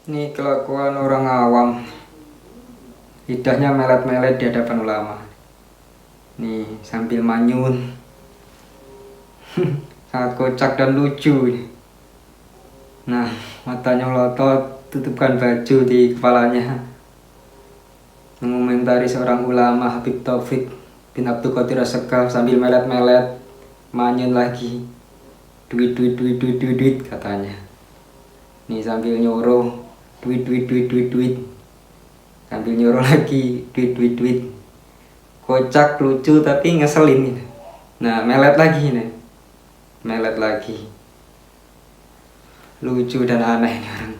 Ini kelakuan orang awam, lidahnya melet-melet di hadapan ulama. Nih sambil manyun, sangat kocak dan lucu. Nah, matanya melotot, tutupkan baju di kepalanya, mengomentari seorang ulama Habib Taufik bin Abdul Qadir As-Segaf sambil melet-melet, manyun lagi, duit duit duit duit duit duit katanya. Nih sambil nyuruh duit duit duit duit duit, sambil nyuruh lagi duit duit duit. Kocak, lucu, tapi ngeselin gitu. Nah, melet lagi nih, melet lagi, lucu dan aneh nih orang.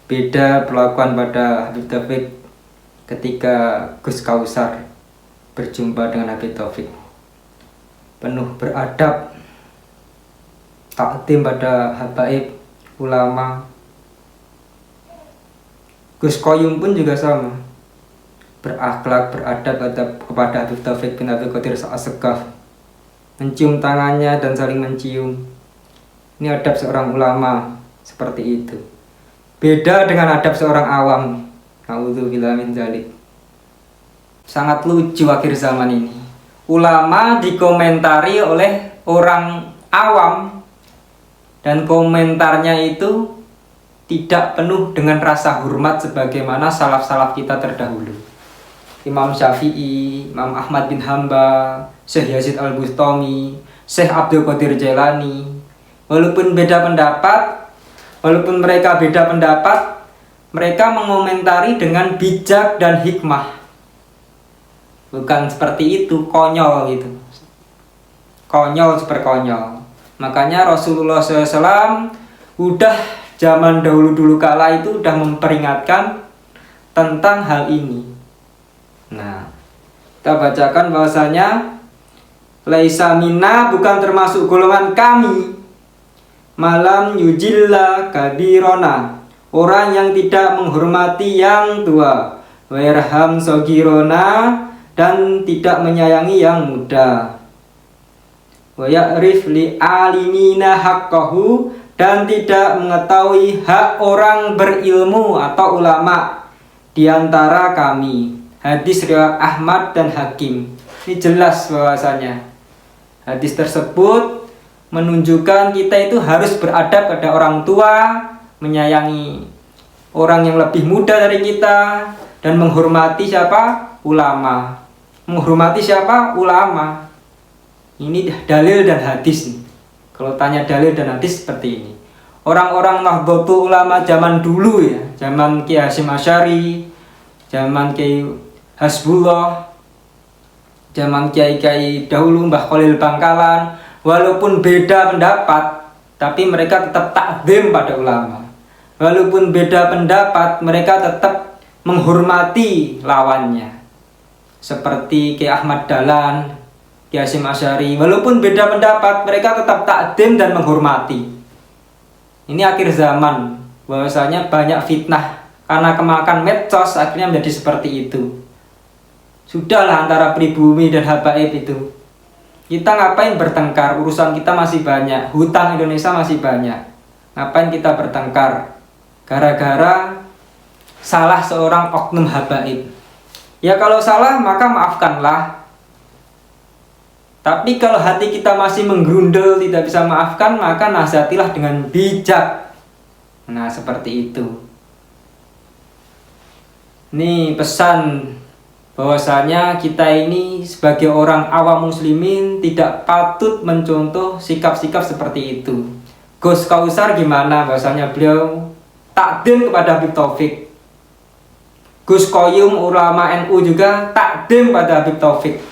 Beda perlakuan pada Habib Taufik ketika Gus Kausar berjumpa dengan Habib Taufik, penuh beradab, takdim pada habaib ulama. Gus Koyum pun juga sama, berakhlak, beradab kepada Habib Taufik bin Abdul Qadir As-Segaf, mencium tangannya dan saling mencium. Ini adab seorang ulama seperti itu. Beda dengan adab seorang awam. Nauzubillah min dzalik. Sangat lucu akhir zaman ini. Ulama dikomentari oleh orang awam dan komentarnya itu tidak penuh dengan rasa hormat sebagaimana salaf-salaf kita terdahulu. Imam Syafi'i, Imam Ahmad bin Hambal, Syekh Yazid Al-Bustami, Syekh Abdul Qadir Jailani. Walaupun mereka beda pendapat, mereka mengomentari dengan bijak dan hikmah. Bukan seperti itu, konyol gitu. Konyol super konyol. Makanya Rasulullah SAW udah zaman dahulu kala itu udah memperingatkan tentang hal ini. Nah, kita bacakan bahwasanya laisa minna, bukan termasuk golongan kami, malam yujilla kabirona, orang yang tidak menghormati yang tua, wairham sogirona, dan tidak menyayangi yang muda, wa ya'rif li alimina haqqahu, dan tidak mengetahui hak orang berilmu atau ulama di antara kami. Hadis riwayat Ahmad dan Hakim. Ini jelas bahwasanya hadis tersebut menunjukkan kita itu harus beradab pada orang tua, menyayangi orang yang lebih muda dari kita, dan menghormati siapa? Ulama. Menghormati siapa? Ulama. Ini dalil dan hadis nih. Kalau tanya dalil dan hadis seperti ini. Orang-orang Nahdlatul Ulama zaman dulu ya, zaman Ki Hasyim Asy'ari, zaman Ki Hasbullah, zaman kiai-kiai dahulu Mbah Khalil Bangkalan, walaupun beda pendapat, tapi mereka tetap takzim pada ulama. Walaupun beda pendapat, mereka tetap menghormati lawannya. Seperti Ki Ahmad Dahlan, Ki Hasyim Asy'ari, walaupun beda pendapat, mereka tetap takdim dan menghormati. Ini akhir zaman, bahwasanya banyak fitnah karena kemakan medsos, akhirnya menjadi seperti itu. Sudahlah antara pribumi dan habaib itu. Kita ngapain bertengkar? Urusan kita masih banyak, hutang Indonesia masih banyak. Ngapain kita bertengkar? Gara-gara salah seorang oknum habaib. Ya kalau salah maka maafkanlah. Tapi kalau hati kita masih menggerundel, tidak bisa maafkan, maka nasihatilah dengan bijak. Nah, seperti itu. Ini pesan bahwasanya kita ini sebagai orang awam muslimin tidak patut mencontoh sikap-sikap seperti itu. Gus Kausar gimana? Bahwasanya beliau takdim kepada Habib Taufik. Gus Koyum ulama NU juga takdim pada Habib Taufik.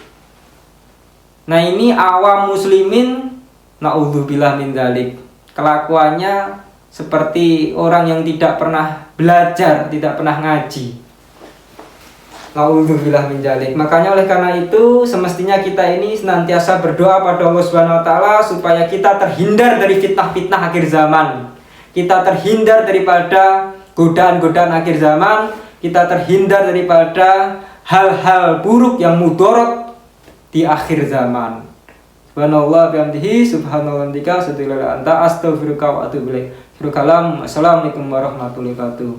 Nah, ini awam muslimin, naudzubillah min dzalik, kelakuannya seperti orang yang tidak pernah belajar, tidak pernah ngaji. Naudzubillah min dzalik. Makanya oleh karena itu semestinya kita ini senantiasa berdoa pada Allah Subhanahu wa taala supaya kita terhindar dari fitnah-fitnah akhir zaman. Kita terhindar daripada godaan-godaan akhir zaman, kita terhindar daripada hal-hal buruk yang mudarat di akhir zaman. Subhanallah bihamdihi, subhanallah anta astaghfiruka wa atubu ilaik. Assalamualaikum warahmatullahi wabarakatuh.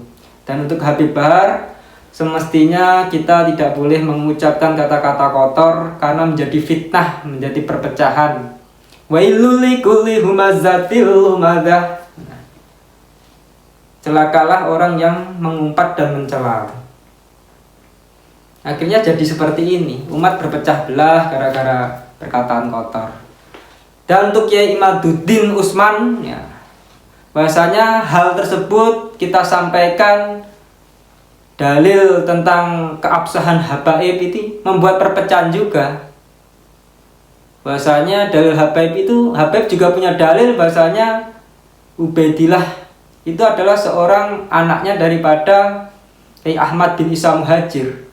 Dan untuk Habib Bahar, semestinya kita tidak boleh mengucapkan kata-kata kotor karena menjadi fitnah, menjadi perpecahan. Wailul likulli humazatil lumadah. Celakalah orang yang mengumpat dan mencela. Akhirnya jadi seperti ini, umat berpecah belah gara-gara perkataan kotor. Dan untuk Kiai Imaduddin Usman, ya, bahasanya hal tersebut kita sampaikan dalil tentang keabsahan habaib itu membuat perpecahan juga. Bahasanya dalil habaib itu, habaib juga punya dalil bahasanya Ubaidillah itu adalah seorang anaknya daripada Kiai Ahmad bin Isa Muhajir.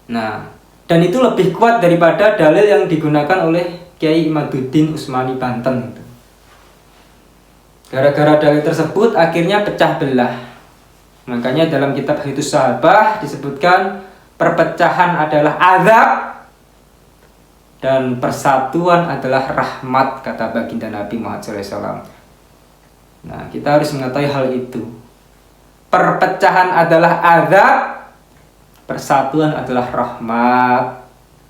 Nah, dan itu lebih kuat daripada dalil yang digunakan oleh Kiai Imaduddin Usmani Banten itu. Gara-gara dalil tersebut akhirnya pecah belah. Makanya dalam kitab Hitus Sahabah disebutkan perpecahan adalah azab dan persatuan adalah rahmat, kata baginda Nabi Muhammad SAW. Nah, kita harus mengetahui hal itu. Perpecahan adalah azab, persatuan adalah rahmat.